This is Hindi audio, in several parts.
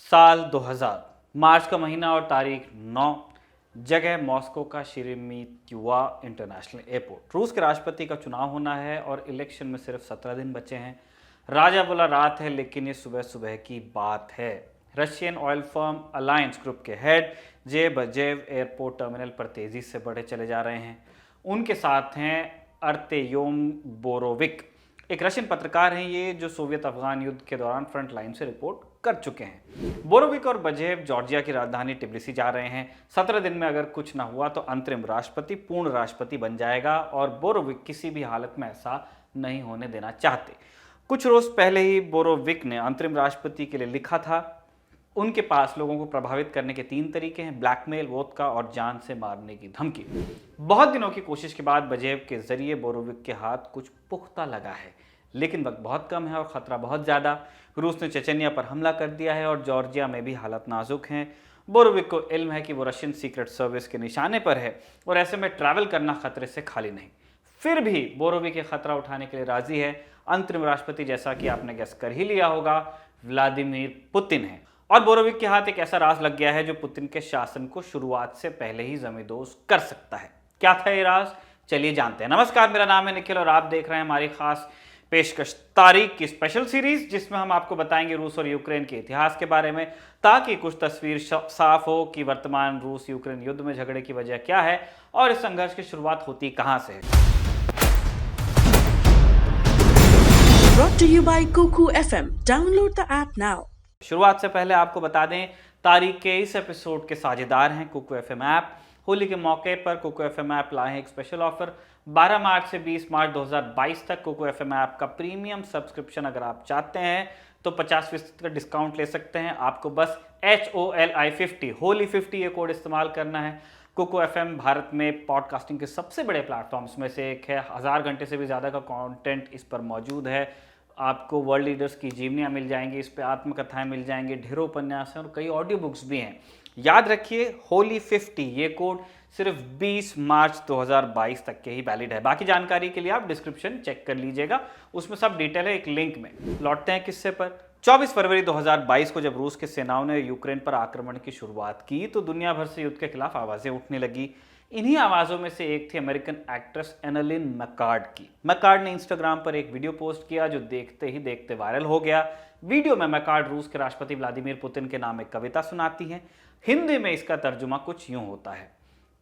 साल 2000, मार्च का महीना और तारीख 9, जगह मॉस्को का शेरेमेतिवा इंटरनेशनल एयरपोर्ट। रूस के राष्ट्रपति का चुनाव होना है और इलेक्शन में सिर्फ 17 दिन बचे हैं। राजा बोला रात है, लेकिन ये सुबह सुबह की बात है। Russian oil firm alliance group के हेड जे बजेव एयरपोर्ट टर्मिनल पर तेजी से बढ़े चले जा रहे हैं। उनके साथ हैं अर्तेयोम बोरोविक, एक रशियन पत्रकार हैं ये, जो सोवियत अफगान युद्ध के दौरान फ्रंट लाइन से रिपोर्ट कर चुके हैं। बोरोविक और बजेव जॉर्जिया की राजधानी टिब्लिसी जा रहे हैं। 17 दिन में अगर कुछ ना हुआ तो अंतरिम राष्ट्रपति पूर्ण राष्ट्रपति बन जाएगा और बोरोविक किसी भी हालत में ऐसा नहीं होने देना चाहते। कुछ रोज पहले ही बोरोविक ने अंतरिम राष्ट्रपति के लिए लिखा था। उनके पास लोगों को प्रभावित करने के 3 तरीके हैं: ब्लैकमेल, वोदका और जान से मारने की धमकी। बहुत दिनों की कोशिश के बाद बजेव के जरिए बोरोविक के हाथ कुछ पुख्ता लगा है, लेकिन वक्त बहुत कम है और खतरा बहुत ज्यादा। रूस ने चेचनिया पर हमला कर दिया है और जॉर्जिया में भी हालत नाजुक हैं। बोरोविक को इल्म है कि वो रशियन सीक्रेट सर्विस के निशाने पर है और ऐसे में ट्रैवल करना खतरे से खाली नहीं। फिर भी बोरोविक ये खतरा उठाने के लिए राजी है। अंतरिम राष्ट्रपति, जैसा कि आपने गेस कर ही लिया होगा, व्लादिमीर पुतिन है। और बोरोविक के हाथ एक ऐसा राज लग गया है जो पुतिन के शासन को शुरुआत से पहले ही जमींदोज कर सकता है। क्या था ये राज? चलिए जानते हैं। नमस्कार, मेरा नाम है निखिल और आप देख रहे हैं हमारी खास पेशकश तारीख की स्पेशल सीरीज, जिसमें हम आपको बताएंगे रूस और यूक्रेन के इतिहास के बारे में, ताकि कुछ तस्वीर साफ हो कि वर्तमान रूस यूक्रेन युद्ध में झगड़े की वजह क्या है और इस संघर्ष की शुरुआत होती कहां से है। Brought to you by Kuku FM. Download the app now. शुरुआत से पहले आपको बता दें, तारीख के इस एपिसोड के साझेदार हैं कुकू एफएम ऐप। होली के मौके पर कुकू एफएम ऐप लाए हैं एक स्पेशल ऑफर। 12 मार्च से 20 मार्च 2022 तक कुकू एफएम ऐप का प्रीमियम सब्सक्रिप्शन अगर आप चाहते हैं तो 50% का डिस्काउंट ले सकते हैं। आपको बस HOLI50 होली 50 ये कोड इस्तेमाल करना है। कुकू एफएम भारत में पॉडकास्टिंग के सबसे बड़े प्लेटफॉर्म्स में से एक है। 1000 घंटे से भी ज़्यादा का कंटेंट इस पर मौजूद है। आपको वर्ल्ड लीडर्स की जीवनियाँ मिल जाएंगी, इस पे आत्मकथाएं मिल जाएंगी, ढेरों उपन्यास हैं और कई ऑडियो बुक्स भी हैं। याद रखिए, होली 50 ये कोड सिर्फ 20 मार्च 2022 तक के ही वैलिड है। बाकी जानकारी के लिए आप डिस्क्रिप्शन चेक कर लीजिएगा, उसमें सब डिटेल है एक लिंक में। लौटते हैं किस्से पर। 24 फरवरी 2022 को जब रूस के सेनाओं ने यूक्रेन पर आक्रमण की शुरुआत की तो दुनिया भर से युद्ध के खिलाफ आवाजें उठने लगी। इन्हीं आवाज़ों में से एक थी अमेरिकन एक्ट्रेस एनालिन मैकार्ड की। मैकार्ड ने इंस्टाग्राम पर एक वीडियो पोस्ट किया जो देखते ही देखते वायरल हो गया। वीडियो में मैकार्ड रूस के राष्ट्रपति व्लादिमीर पुतिन के नाम एक कविता सुनाती हैं। हिंदी में इसका तर्जुमा कुछ यूं होता है: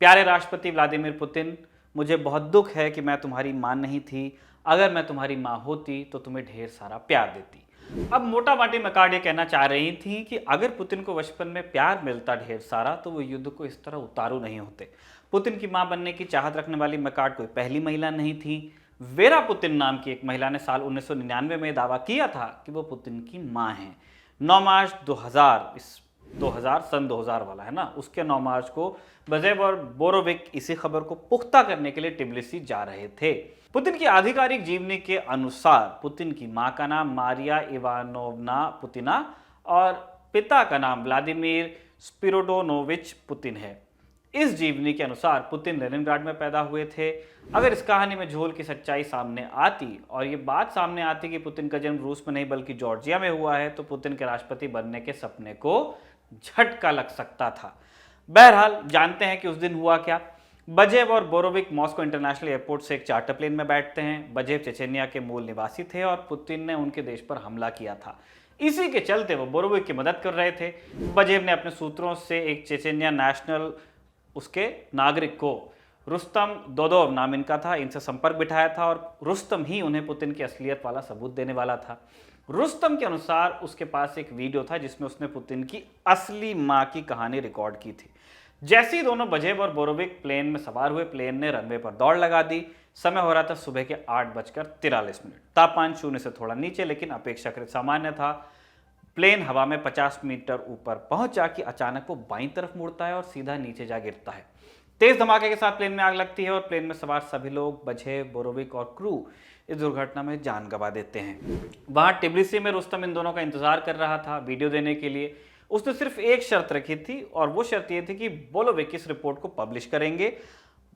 प्यारे राष्ट्रपति व्लादिमीर पुतिन, मुझे बहुत दुख है कि मैं तुम्हारी मां नहीं थी। अगर मैं तुम्हारी मां होती तो तुम्हें ढेर सारा प्यार देती। अब मोटा माटी मैकार्ड ये कहना चाह रही थी कि अगर पुतिन को बचपन में प्यार मिलता ढेर सारा तो वो युद्ध को इस तरह उतारू नहीं होते। पुतिन की मां बनने की चाहत रखने वाली मैकार्ड कोई पहली महिला नहीं थी। वेरा पुतिन नाम की एक महिला ने साल 1999 में दावा किया था कि वो पुतिन की मां हैं। 9 मार्च 2000 सन 2000 वाला है ना, उसके 9 मार्च को बजेव और बोरोविक इसी खबर को पुख्ता करने के लिए टिब्लिसी जा रहे थे। पुतिन की आधिकारिक जीवनी के अनुसार पुतिन की मां का नाम मारिया इवानोवना पुतिना और पिता का नाम व्लादिमीर स्पिरोडोनोविच पुतिन है। इस जीवनी के अनुसार पुतिन लेनिनग्राड में पैदा हुए थे। अगर इस कहानी में झोल की सच्चाई सामने आती और ये बात सामने आती कि पुतिन का जन्म रूस में नहीं बल्कि जॉर्जिया में हुआ है तो पुतिन के राष्ट्रपति बनने के सपने को झटका लग सकता था। बहरहाल जानते हैं कि उस दिन हुआ क्या। बजेव और बोरोविक मॉस्को इंटरनेशनल एयरपोर्ट से एक चार्टर प्लेन में बैठते हैं। बजेव चेचनिया के मूल निवासी थे और पुतिन ने उनके देश पर हमला किया था। इसी के चलते वो बोरोविक की मदद कर रहे थे। बजेव ने अपने सूत्रों से एक चेचनिया नेशनल उसके नागरिक को, रुस्तम दोदोव नाम इनका था, इनसे संपर्क बिठाया था और रुस्तम ही उन्हें पुतिन की असलियत वाला सबूत देने वाला था। रुस्तम के अनुसार उसके पास एक वीडियो था जिसमें उसने पुतिन की असली मां की कहानी रिकॉर्ड की थी। जैसे ही दोनों बजेव और बोरोविक प्लेन में सवार हुए, प्लेन ने रनवे पर दौड़ लगा दी। समय हो रहा था सुबह के 8:43। तापमान शून्य से थोड़ा नीचे लेकिन अपेक्षाकृत सामान्य था। प्लेन हवा में 50 मीटर ऊपर पहुंचा कि अचानक वो बाईं तरफ मुड़ता है और सीधा नीचे जा गिरता है। तेज धमाके के साथ प्लेन में आग लगती है और प्लेन में सवार सभी लोग, बजेव, बोरोविक और क्रू, इस दुर्घटना में जान गंवा देते हैं। वहां टिब्लिसी में रुस्तम इन दोनों का इंतजार कर रहा था वीडियो देने के लिए। उसने सिर्फ एक शर्त रखी थी और वो शर्त ये थी कि बोरोविक इस रिपोर्ट को पब्लिश करेंगे।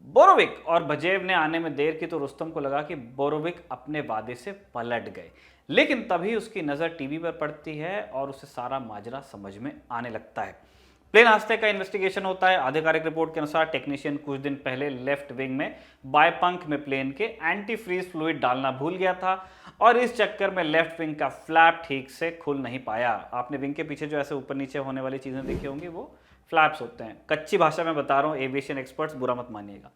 बोरोविक और बजेव ने आने में देर की तो रुस्तम को लगा कि बोरोविक अपने वादे से पलट गए, लेकिन तभी उसकी नज़र टीवी पर पड़ती है और उसे सारा माजरा समझ में आने लगता है। प्लेन हादसे का इन्वेस्टिगेशन होता है। आधिकारिक रिपोर्ट के अनुसार टेक्नीशियन कुछ दिन पहले लेफ्ट विंग में बायपंख में प्लेन के एंटी फ्रीज फ्लूइड डालना भूल गया था और इस चक्कर में लेफ्ट विंग का फ्लैप ठीक से खुल नहीं पाया। आपने विंग के पीछे जो ऐसे ऊपर नीचे होने वाली चीज़ें देखी होंगी वो फ्लैप्स होते हैं। कच्ची भाषा में बता रहा हूँ, एविएशन एक्सपर्ट्स बुरा मत मानिएगा।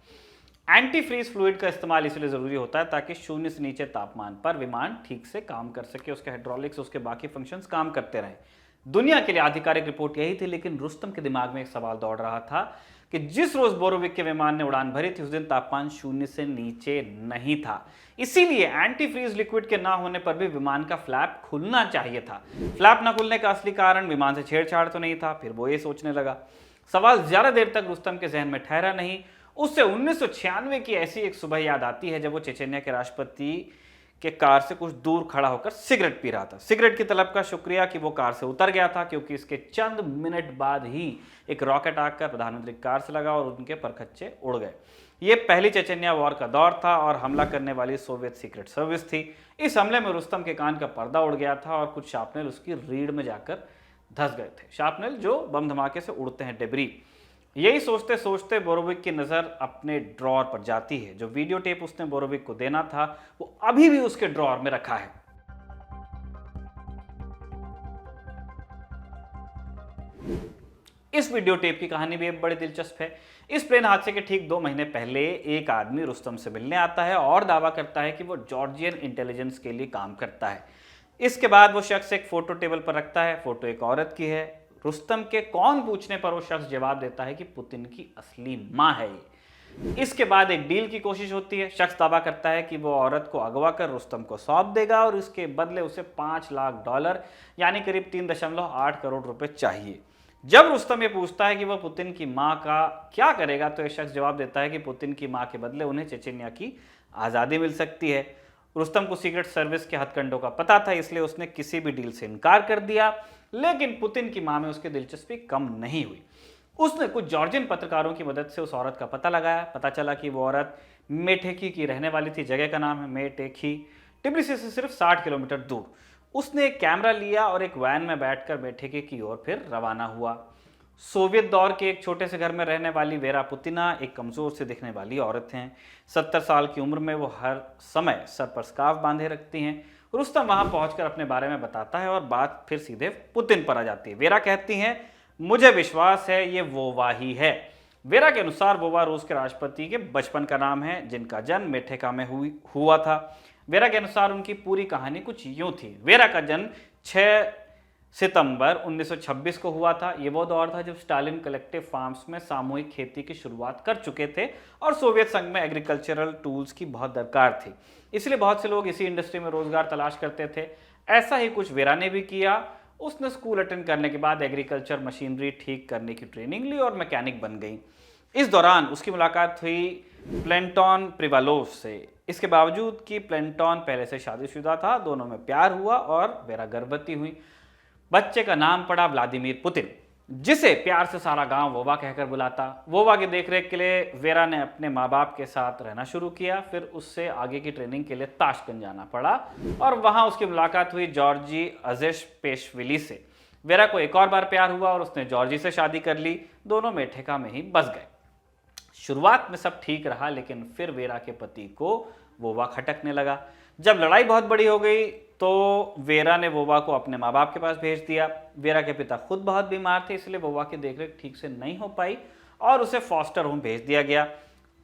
एंटी फ्रीज फ्लूइड का इस्तेमाल इसलिए ज़रूरी होता है ताकि 0 से नीचे तापमान पर विमान ठीक से काम कर सके, उसके हाइड्रोलिक्स उसके बाकी फंक्शंस काम करते रहें। दुनिया के लिए आधिकारिक रिपोर्ट यही थी, लेकिन रुस्तम के दिमाग में एक सवाल दौड़ रहा था कि जिस रोज बोरोविक के विमान ने उड़ान भरी थी उस दिन तापमान 0 से नीचे नहीं था। इसीलिए एंटी फ्रीज लिक्विड के ना होने पर भी विमान का फ्लैप खुलना चाहिए था। फ्लैप ना खुलने का असली कारण विमान से छेड़छाड़ तो नहीं था। फिर वो ये सोचने लगा। सवाल ज्यादा देर तक रुस्तम के जहन में ठहरा नहीं। उससे 1996 की ऐसी एक सुबह याद आती है जब वो चेचन्या के राष्ट्रपति के कार से कुछ दूर खड़ा होकर सिगरेट पी रहा था। सिगरेट की तलब का शुक्रिया कि वो कार से उतर गया था, क्योंकि इसके चंद मिनट बाद ही एक रॉकेट आकर प्रधानमंत्री कार से लगा और उनके परखच्चे उड़ गए। ये पहली चेचन्या वॉर का दौर था और हमला करने वाली सोवियत सीक्रेट सर्विस थी। इस हमले में रुस्तम के कान का पर्दा उड़ गया था और कुछ शार्पनेल उसकी रीढ़ में जाकर धंस गए थे। शार्पनेल जो बम धमाके से उड़ते हैं, डेब्री। यही सोचते सोचते बोरोविक की नज़र अपने ड्रॉर पर जाती है। जो वीडियो टेप उसने बोरोविक को देना था वो अभी भी उसके ड्रॉर में रखा है। इस वीडियो टेप की कहानी भी बड़ी दिलचस्प है। इस प्लेन हादसे के ठीक 2 महीने पहले एक आदमी रुस्तम से मिलने आता है और दावा करता है कि वो जॉर्जियन इंटेलिजेंस के लिए काम करता है। इसके बाद वो शख्स एक फोटो टेबल पर रखता है। फोटो एक औरत की है। रुस्तम के कौन पूछने पर वो शख्स जवाब देता है कि पुतिन की असली मां है ये। इसके बाद एक डील की कोशिश होती है। शख्स दावा करता है कि वो औरत को अगवा कर रुस्तम को सौंप देगा और इसके बदले उसे $5 लाख यानी करीब 3.8 करोड़ रुपए चाहिए। जब रुस्तम ये पूछता है कि वह पुतिन की मां का क्या करेगा तो ये शख्स जवाब देता है कि पुतिन की मां के बदले उन्हें चेचन्या की आज़ादी मिल सकती है। रुस्तम को सीक्रेट सर्विस के हथकंडों का पता था, इसलिए उसने किसी भी डील से इनकार कर दिया। लेकिन पुतिन की मां में उसकी दिलचस्पी कम नहीं हुई। उसने कुछ जॉर्जियन पत्रकारों की मदद से उस औरत का पता लगाया। पता चला कि वो औरत मेठेकी की रहने वाली थी। जगह का नाम है मेठेकी, टिब्लिसी से सिर्फ 60 किलोमीटर दूर। उसने एक कैमरा लिया और एक वैन में बैठकर मेठेकी की ओर फिर रवाना हुआ। सोवियत दौर के एक छोटे से घर में रहने वाली वेरा पुतिना एक कमजोर से दिखने वाली औरत हैं। 70 साल की उम्र में वो हर समय सर पर स्कार्फ बांधे रखती हैं। रुस्तम वहां पहुंचकर अपने बारे में बताता है और बात फिर सीधे पुतिन पर आ जाती है। वेरा कहती हैं, मुझे विश्वास है ये वोवा ही है। वेरा के अनुसार वोवा रूस के राष्ट्रपति के बचपन का नाम है, जिनका जन्म मेठेका में हुआ था। वेरा के अनुसार उनकी पूरी कहानी कुछ यूं थी। वेरा का जन्म 6 सितंबर 1926 को हुआ था। ये वो दौर था जब स्टालिन कलेक्टिव फार्म्स में सामूहिक खेती की शुरुआत कर चुके थे और सोवियत संघ में एग्रीकल्चरल टूल्स की बहुत दरकार थी, इसलिए बहुत से लोग इसी इंडस्ट्री में रोजगार तलाश करते थे। ऐसा ही कुछ वेरा ने भी किया। उसने स्कूल अटेंड करने के बाद एग्रीकल्चर मशीनरी ठीक करने की ट्रेनिंग ली और मैकेनिक बन गई। इस दौरान उसकी मुलाकात हुई प्लेंटॉन प्रिवालोव से। इसके बावजूद कि प्लेंटॉन पहले से शादीशुदा था, दोनों में प्यार हुआ और वेरा गर्भवती हुई। बच्चे का नाम पड़ा व्लादिमीर पुतिन, जिसे प्यार से सारा गांव वोवा कहकर बुलाता। वोवा की देखरेख के लिए वेरा ने अपने माँ बाप के साथ रहना शुरू किया। फिर उससे आगे की ट्रेनिंग के लिए ताशकंद जाना पड़ा और वहां उसकी मुलाकात हुई जॉर्जी अज़ेशपेशविली से। वेरा को एक और बार प्यार हुआ और उसने जॉर्जी से शादी कर ली। दोनों मेठेका में ही बस गए। शुरुआत में सब ठीक रहा, लेकिन फिर वेरा के पति को वोवा खटकने लगा। जब लड़ाई बहुत बड़ी हो गई तो वेरा ने वोवा को अपने माँ बाप के पास भेज दिया। वेरा के पिता खुद बहुत बीमार थे, इसलिए वोवा की देखरेख ठीक से नहीं हो पाई और उसे फॉस्टर होम भेज दिया गया।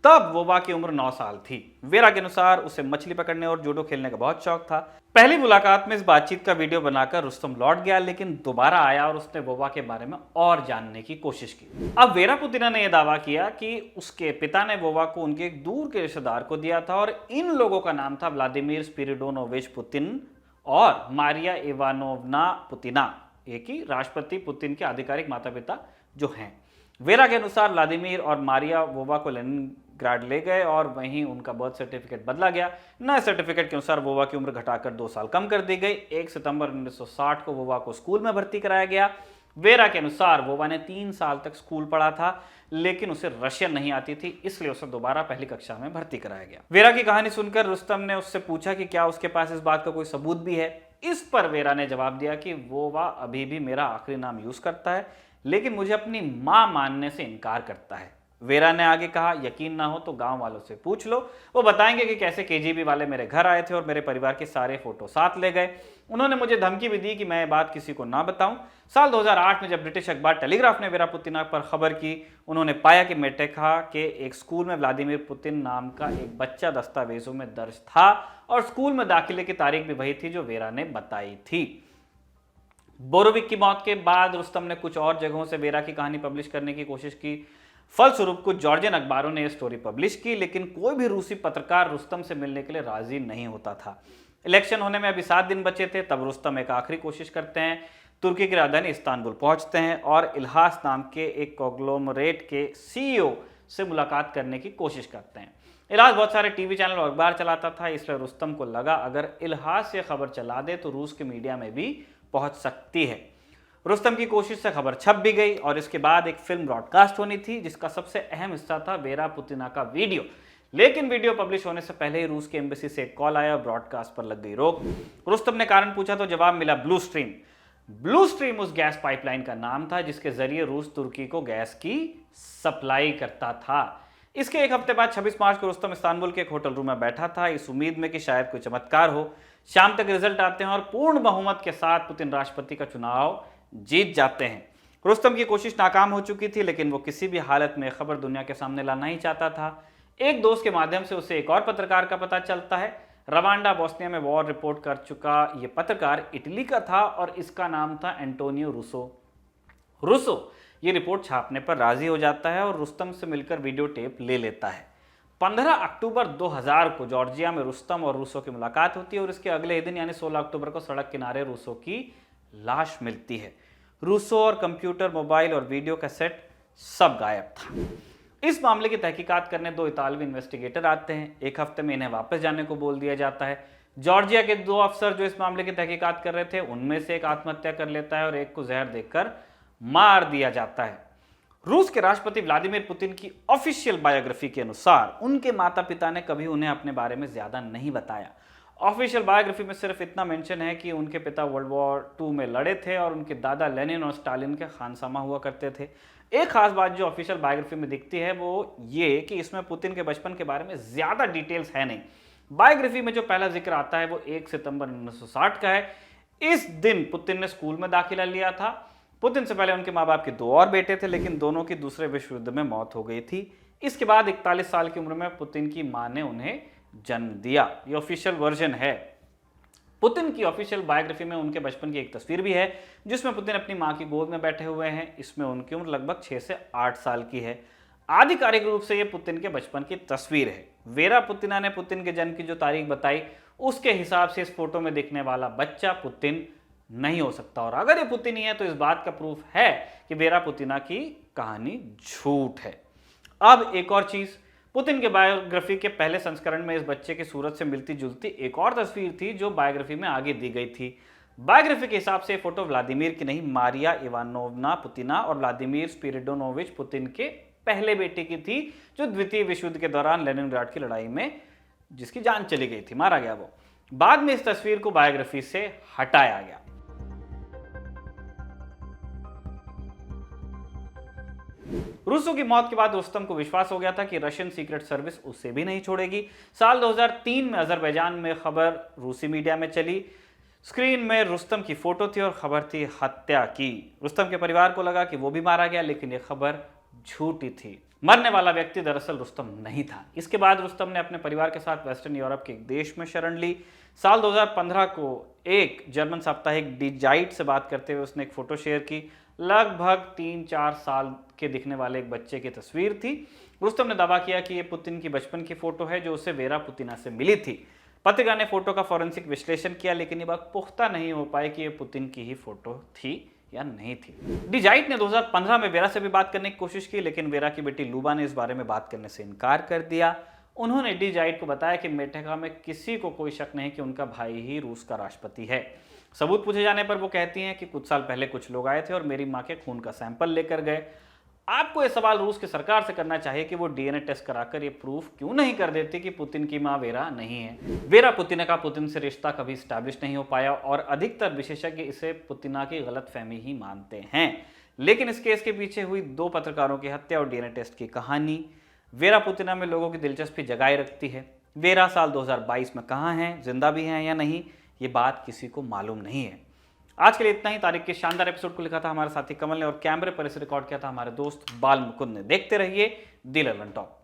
तब वोवा की उम्र 9 साल थी। वेरा के अनुसार उसे मछली पकड़ने और जूडो खेलने का बहुत शौक था। पहली मुलाकात में इस बातचीत का वीडियो बनाकर रुस्तम लौट गया, लेकिन दोबारा आया और उसने वोवा के बारे में और जानने की कोशिश की। अब वेरा पुतिना ने यह दावा किया कि उसके पिता ने वोवा को उनके एक दूर के रिश्तेदार को दिया था और इन लोगों का नाम था व्लादिमीर स्पिरिडोनोविच पुतिन और मारिया इवानोवना पुतिना, एक ही राष्ट्रपति पुतिन के आधिकारिक माता पिता जो हैं। वेरा के अनुसार व्लादिमीर और मारिया वोवा को लेनिनग्राड ले गए और वहीं उनका बर्थ सर्टिफिकेट बदला गया। नए सर्टिफिकेट के अनुसार वोवा की उम्र घटाकर 2 साल कम कर दी गई। 1 सितंबर 1960 को वोवा को स्कूल में भर्ती कराया गया। वेरा के अनुसार वोवा ने 3 साल तक स्कूल पढ़ा था, लेकिन उसे रशियन नहीं आती थी, इसलिए उसे दोबारा पहली कक्षा में भर्ती कराया गया। वेरा की कहानी सुनकर रुस्तम ने उससे पूछा कि क्या उसके पास इस बात का कोई सबूत भी है। इस पर वेरा ने जवाब दिया कि वोवा अभी भी मेरा आखिरी नाम यूज करता है, लेकिन मुझे अपनी मां मानने से इनकार करता है। वेरा ने आगे कहा, यकीन ना हो तो गांव वालों से पूछ लो, वो बताएंगे कि कैसे केजीबी वाले मेरे घर आए थे और मेरे परिवार के सारे फोटो साथ ले गए। उन्होंने मुझे धमकी भी दी कि मैं ये बात किसी को ना बताऊं। साल 2008 में जब ब्रिटिश अखबार टेलीग्राफ ने वेरा पुतिना पर खबर की, उन्होंने पाया कि मेटेका के एक स्कूल में व्लादिमीर पुतिन नाम का एक बच्चा दस्तावेजों में दर्ज था और स्कूल में दाखिले की तारीख भी वही थी जो वेरा ने बताई थी। बोरोविक की मौत के बाद रुस्तम ने कुछ और जगहों से वेरा की कहानी पब्लिश करने की कोशिश की। फलस्वरूप कुछ जॉर्जियन अखबारों ने यह स्टोरी पब्लिश की, लेकिन कोई भी रूसी पत्रकार रुस्तम से मिलने के लिए राजी नहीं होता था। इलेक्शन होने में अभी 7 दिन बचे थे, तब रुस्तम एक आखिरी कोशिश करते हैं। तुर्की की राजधानी इस्तांबुल पहुंचते हैं और इल्हास नाम के एक कॉन्ग्लोमरेट के सीईओ से मुलाकात करने की कोशिश करते हैं। इल्हास बहुत सारे टीवी चैनल और अखबार चलाता था, इसलिए रुस्तम को लगा अगर इल्हास ये खबर चला दे तो रूस के मीडिया में भी पहुंच सकती है। रुस्तम की कोशिश से खबर छप भी गई और इसके बाद एक फिल्म ब्रॉडकास्ट होनी थी, जिसका सबसे अहम हिस्सा था वेरा पुतिना का वीडियो। लेकिन वीडियो पब्लिश होने से पहले ही रूस की एम्बेसी से एक कॉल आया और ब्रॉडकास्ट पर लग गई रोक। रुस्तम ने कारण पूछा तो जवाब मिला ब्लू स्ट्रीम। ब्लू स्ट्रीम उस गैस पाइपलाइन का नाम था जिसके जरिए रूस तुर्की को गैस की सप्लाई करता था। इसके एक हफ्ते बाद 26 मार्च को रुस्तम इस्तांबुल के एक होटल रूम में बैठा था, इस उम्मीद में कि शायद कोई चमत्कार हो। शाम तक रिजल्ट आते हैं और पूर्ण बहुमत के साथ पुतिन राष्ट्रपति का चुनाव जीत जाते हैं। रुस्तम की कोशिश नाकाम हो चुकी थी, लेकिन वो किसी भी हालत में खबर दुनिया के सामने लाना ही चाहता था। एक दोस्त के माध्यम से उसे एक और पत्रकार का पता चलता है। रवांडा बोस्निया में वॉर रिपोर्ट कर चुका यह पत्रकार इटली का था और इसका नाम था एंटोनियो रूसो ये रिपोर्ट छापने पर राजी हो जाता है और रुस्तम से मिलकर वीडियो टेप ले लेता है। 15 अक्टूबर 2000 को जॉर्जिया में रुस्तम और रूसो की मुलाकात होती है और इसके अगले ही दिन यानी 16 अक्टूबर को सड़क किनारे रूसो की लाश मिलती है। रूसो और कंप्यूटर, मोबाइल और वीडियो कैसेट सब गायब था। इस मामले की तहकीकात करने 2 इतालवी इन्वेस्टिगेटर आते हैं। एक हफ्ते में इन्हें वापस जाने को बोल दिया जाता है। जॉर्जिया के 2 अफसर जो इस मामले की तहकीकात कर रहे थे, उनमें से एक आत्महत्या कर लेता है और एक को जहर देकर मार दिया जाता है। रूस के राष्ट्रपति व्लादिमीर पुतिन की ऑफिशियल बायोग्राफी के अनुसार उनके माता पिता ने कभी उन्हें अपने बारे में ज्यादा नहीं बताया। ऑफिशियल बायोग्राफी में सिर्फ इतना मेंशन है कि उनके पिता वर्ल्ड वॉर 2 में लड़े थे और उनके दादा लेनिन और स्टालिन के खानसामा हुआ करते थे। एक खास बात जो ऑफिशियल बायोग्राफी में दिखती है वो ये कि इसमें पुतिन के बचपन के बारे में ज्यादा डिटेल्स है नहीं। बायोग्राफी में जो पहला जिक्र आता है वो 1 सितंबर 1960 का है। इस दिन पुतिन ने स्कूल में दाखिला लिया था। पुतिन से पहले उनके माँ बाप के 2 और बेटे थे, लेकिन दोनों की दूसरे विश्व युद्ध में मौत हो गई थी। इसके बाद 41 साल की उम्र में पुतिन की मां ने उन्हें जन्म दिया। ये ऑफिशियल वर्जन है। पुतिन की ऑफिशियल बायोग्राफी में उनके बचपन की एक तस्वीर भी है जिसमें पुतिन अपनी मां की गोद में बैठे हुए हैं। इसमें उनकी उम्र लगभग 6 से 8 साल की है। आधिकारिक रूप से यह पुतिन के बचपन की तस्वीर है। वेरा पुतिना ने पुतिन के जन्म की जो तारीख बताई, उसके हिसाब से इस फोटो में दिखने वाला बच्चा पुतिन नहीं हो सकता, और अगर ये पुतिन ही है तो इस बात का प्रूफ है कि वेरा पुतिना की कहानी झूठ है। अब एक और चीज, पुतिन के बायोग्राफी के पहले संस्करण में इस बच्चे की सूरत से मिलती जुलती एक और तस्वीर थी जो बायोग्राफी में आगे दी गई थी। बायोग्राफी के हिसाब से फोटो व्लादिमीर की नहीं, मारिया इवानोवना पुतिना और व्लादिमीर स्पिरिडोनोविच पुतिन के पहले बेटे की थी, जो द्वितीय विश्व युद्ध के दौरान लेनिनग्राड की लड़ाई में जिसकी जान चली गई थी, मारा गया वो। बाद में इस तस्वीर को बायोग्राफी से हटाया गया। रूसो की मौत के बाद रुस्तम को विश्वास हो गया था कि रशियन सीक्रेट सर्विस उसे भी नहीं छोड़ेगी। साल 2003 में अजरबैजान में खबर रूसी मीडिया में चली। स्क्रीन में रुस्तम की फोटो थी और खबर थी हत्या की। रुस्तम के परिवार को लगा कि वो भी मारा गया, लेकिन यह खबर झूठी थी। मरने वाला व्यक्ति दरअसल रुस्तम नहीं था। इसके बाद रुस्तम ने अपने परिवार के साथ वेस्टर्न यूरोप के एक देश में शरण ली। साल 2015 को एक जर्मन साप्ताहिक डी जाइट से बात करते हुए उसने एक फोटो शेयर की। लगभग 3-4 साल के दिखने वाले एक बच्चे की तस्वीर थी। रुस्तम ने दावा किया कि यह पुतिन की बचपन की फोटो है जो उसे वेरा पुतिना से मिली थी। पत्रिका ने फोटो का फॉरेंसिक विश्लेषण किया, लेकिन ये बात पुख्ता नहीं हो पाई कि यह पुतिन की ही फोटो थी या नहीं थी। डी जाइट ने 2015 में वेरा से भी बात करने की कोशिश की, लेकिन वेरा की बेटी लूबा ने इस बारे में बात करने से इनकार कर दिया। उन्होंने डी जाइट को बताया कि मेटेका में किसी को कोई शक नहीं कि उनका भाई ही रूस का राष्ट्रपति है। सबूत पूछे जाने पर वो कहती हैं कि कुछ साल पहले कुछ लोग आए थे और मेरी माँ के खून का सैंपल लेकर गए। आपको ये सवाल रूस की सरकार से करना चाहिए कि वो डीएनए टेस्ट कराकर ये प्रूफ क्यों नहीं कर देती कि पुतिन की मां वेरा नहीं है। वेरा पुतिना का पुतिन से रिश्ता कभी स्टैब्लिश नहीं हो पाया और अधिकतर विशेषज्ञ इसे पुतिना की गलतफहमी ही मानते हैं। लेकिन इस केस के पीछे हुई 2 पत्रकारों की हत्या और डीएनए टेस्ट की कहानी वेरा पुतिना में लोगों की दिलचस्पी जगाए रखती है। वेरा साल 2022 में कहाँ हैं, जिंदा भी हैं या नहीं, ये बात किसी को मालूम नहीं है। आज के लिए इतना ही। तारीख के शानदार एपिसोड को लिखा था हमारे साथी कमल ने और कैमरे पर इसे रिकॉर्ड किया था हमारे दोस्त बाल मुकुंद ने। देखते रहिए दी ललन टॉक।